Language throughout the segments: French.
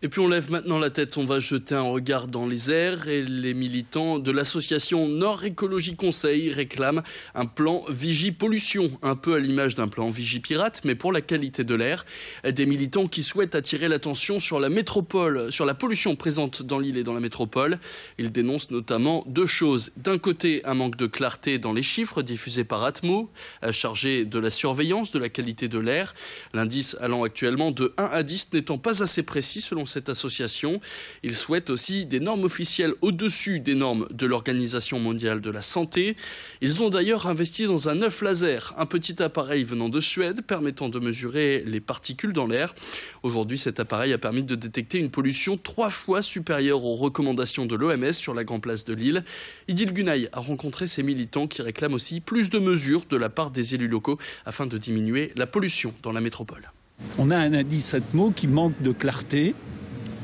Et puis on lève maintenant la tête, on va jeter un regard dans les airs et les militants de l'association Nord Écologie Conseil réclament un plan Vigie-Pollution, un peu à l'image d'un plan Vigie-Pirate, mais pour la qualité de l'air. Des militants qui souhaitent attirer l'attention sur la métropole, sur la pollution présente dans l'île et dans la métropole. Ils dénoncent notamment deux choses. D'un côté, un manque de clarté dans les chiffres diffusés par Atmo, chargé de la surveillance de la qualité de l'air. L'indice allant actuellement de 1 à 10 n'étant pas assez précis selon cette association. Ils souhaitent aussi des normes officielles au-dessus des normes de l'Organisation mondiale de la santé. Ils ont d'ailleurs investi dans un œuf laser, un petit appareil venant de Suède permettant de mesurer les particules dans l'air. Aujourd'hui, cet appareil a permis de détecter une pollution 3 fois supérieure aux recommandations de l'OMS sur la Grand Place de Lille. Idil Gunaï a rencontré ces militants qui réclament aussi plus de mesures de la part des élus locaux afin de diminuer la pollution dans la métropole. On a un indice Atmo qui manque de clarté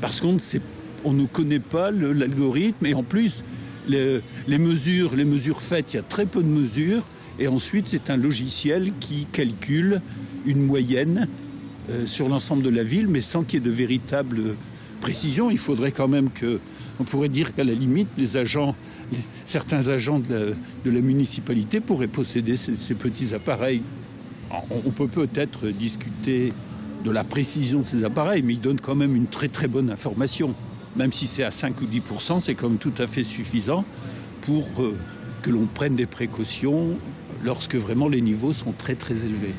parce qu'on ne connaît pas l'algorithme et en plus les mesures faites, il y a très peu de mesures et ensuite c'est un logiciel qui calcule une moyenne sur l'ensemble de la ville mais sans qu'il y ait de véritable précision. Il faudrait quand même on pourrait dire qu'à la limite certains agents de la municipalité pourraient posséder ces petits appareils. On peut peut-être discuter de la précision de ces appareils, mais ils donnent quand même une très très bonne information. Même si c'est à 5 ou 10%, c'est quand même tout à fait suffisant pour que l'on prenne des précautions lorsque vraiment les niveaux sont très très élevés.